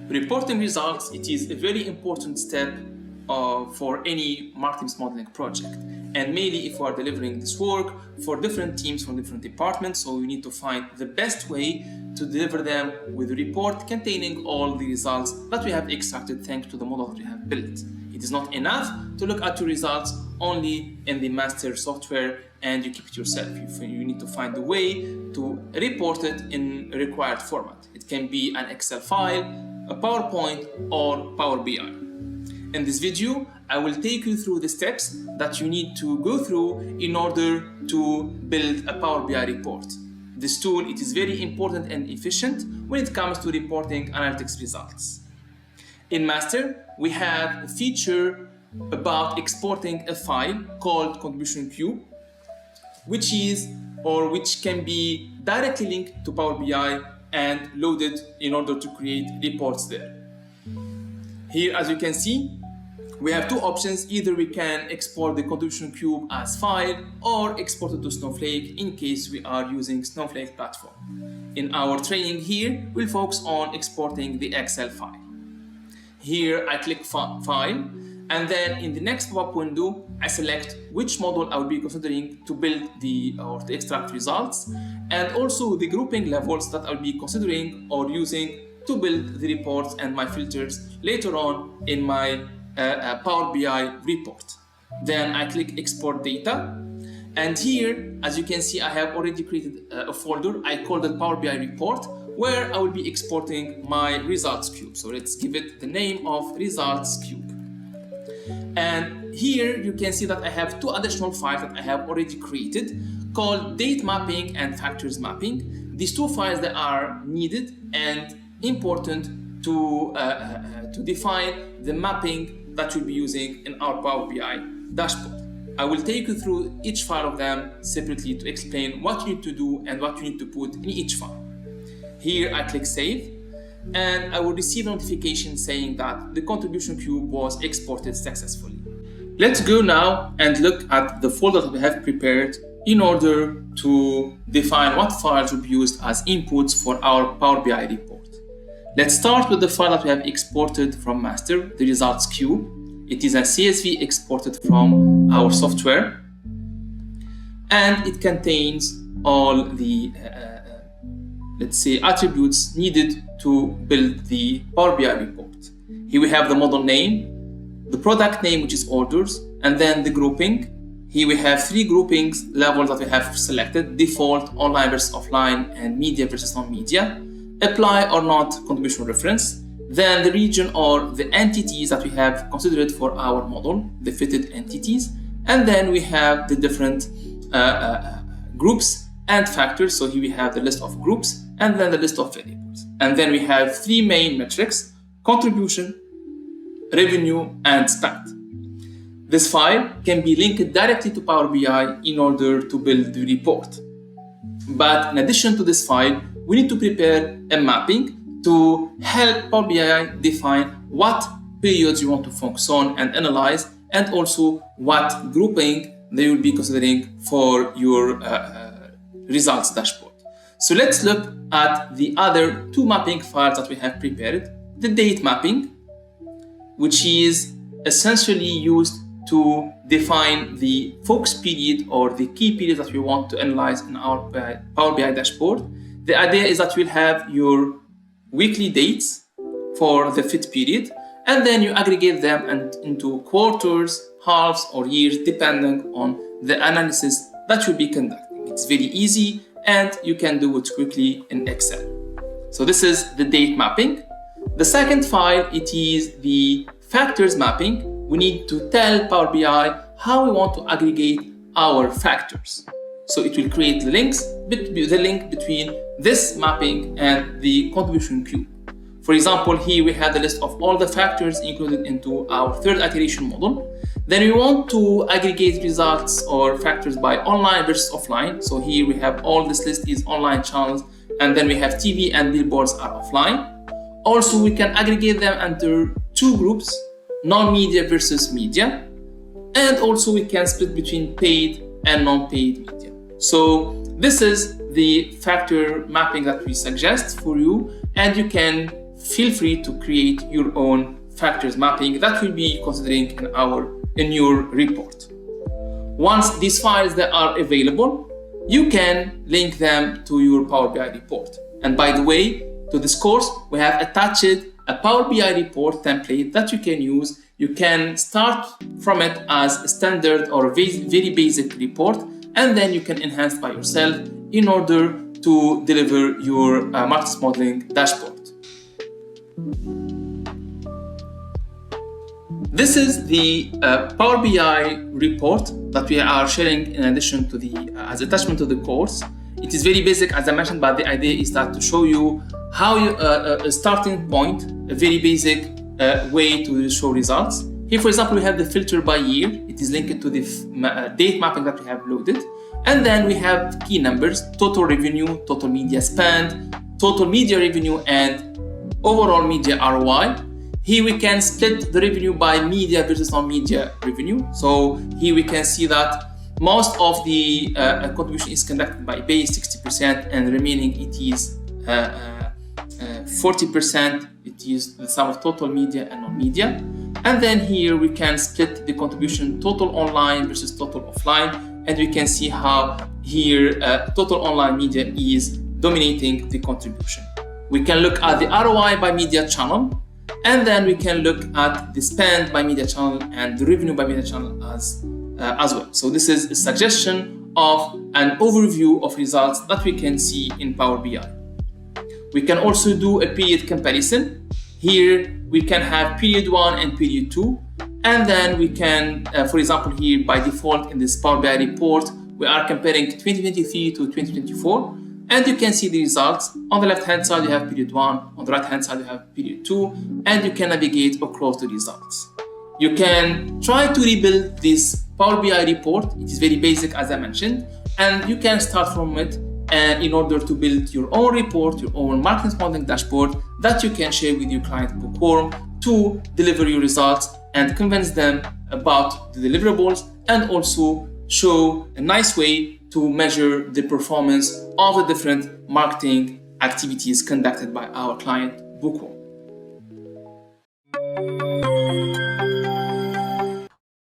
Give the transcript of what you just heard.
Reporting results, it is a very important step for any marketing modeling project, and mainly if we are delivering this work for different teams from different departments, so we need to find the best way to deliver them with a report containing all the results that we have extracted thanks to the model that we have built. It is not enough to look at your results only in the MassTer software and you keep it yourself. You need to find a way to report it in a required format. It can be an Excel file, a PowerPoint, or PowerBi. In this video, I will take you through the steps that you need to go through in order to build a PowerBi report. This tool, it is very important and efficient when it comes to reporting analytics results. In MassTer, we have a feature about exporting a file called contribution cube, which can be directly linked to PowerBi and loaded in order to create reports there. Here, as you can see, we have two options. Either we can export the contribution cube as file or export it to Snowflake in case we are using Snowflake platform. In our training here, we'll focus on exporting the Excel file. Here, I click File, and then in the next pop-up window, I select which model I will be considering to build or to extract results, and also the grouping levels that I'll be considering or using to build the reports and my filters later on in my Power BI report. Then I click Export Data, and here, as you can see, I have already created a folder. I called it Power BI Report, where I will be exporting my results cube. So let's give it the name of results cube. And here you can see that I have two additional files that I have already created called date mapping and factors mapping. These two files that are needed and important to define the mapping that we'll be using in our Power BI dashboard. I will take you through each file of them separately to explain what you need to do and what you need to put in each file. Here I click Save, and I will receive a notification saying that the contribution cube was exported successfully. Let's go now and look at the folder that we have prepared in order to define what files will be used as inputs for our Power BI report. Let's start with the file that we have exported from MassTer, the results cube. It is a CSV exported from our software, and it contains all the let's say attributes needed to build the Power BI report. Here we have the model name, the product name, which is orders, and then the grouping. Here we have three groupings levels that we have selected: default, online versus offline, and media versus non-media. Apply or not contribution reference. Then the region or the entities that we have considered for our model, the fitted entities. And then we have the different groups and factors. So here we have the list of groups and then the list of variables. And then we have three main metrics: contribution, revenue, and spend. This file can be linked directly to Power BI in order to build the report. But in addition to this file, we need to prepare a mapping to help Power BI define what periods you want to focus on and analyze, and also what grouping they will be considering for your results dashboard. So let's look at the other two mapping files that we have prepared. The date mapping, which is essentially used to define the focus period or the key periods that we want to analyze in our Power BI dashboard. The idea is that you'll have your weekly dates for the fit period, and then you aggregate them into quarters, halves, or years, depending on the analysis that you'll be conducting. It's very easy, and you can do it quickly in Excel. So this is the date mapping. The second file, it is the factors mapping. We need to tell Power BI how we want to aggregate our factors. So it will create the link between this mapping and the contribution cube. For example, here we have the list of all the factors included into our third iteration model. Then we want to aggregate results or factors by online versus offline. So here we have all this list is online channels, and then we have TV and billboards are offline. Also, we can aggregate them under two groups: non-media versus media, and also we can split between paid and non-paid media. So this is the factor mapping that we suggest for you, and you can feel free to create your own factors mapping that we'll be considering in your report. Once these files that are available, you can link them to your Power BI report. And by the way, to this course, we have attached a Power BI report template that you can use. You can start from it as a standard or a very basic report, and then you can enhance by yourself in order to deliver your market modeling dashboard. This is the Power BI report that we are sharing in addition to as attachment to the course. It is very basic, as I mentioned, but the idea is that to show you how a starting point, a very basic way to show results. Here, for example, we have the filter by year. It is linked to the date mapping that we have loaded. And then we have key numbers: total revenue, total media spend, total media revenue, and overall media ROI. Here we can split the revenue by media versus non-media revenue. So here we can see that most of the contribution is conducted by base, 60%, and remaining it is 40%. It is the sum of total media and non-media. And then here we can split the contribution total online versus total offline. And we can see how here total online media is dominating the contribution. We can look at the ROI by media channel. And then we can look at the spend by media channel and the revenue by media channel as well. So this is a suggestion of an overview of results that we can see in Power BI. We can also do a period comparison. Here we can have period 1 and period 2. And then we can, for example, here by default in this Power BI report, we are comparing 2023 to 2024. And you can see the results. On the left-hand side, you have period 1. On the right-hand side, you have period 2. And you can navigate across the results. You can try to rebuild this Power BI report. It is very basic, as I mentioned. And you can start from it in order to build your own report, your own marketing modeling dashboard that you can share with your client bookworm to deliver your results and convince them about the deliverables, and also show a nice way to measure the performance of the different marketing activities conducted by our client bookworm.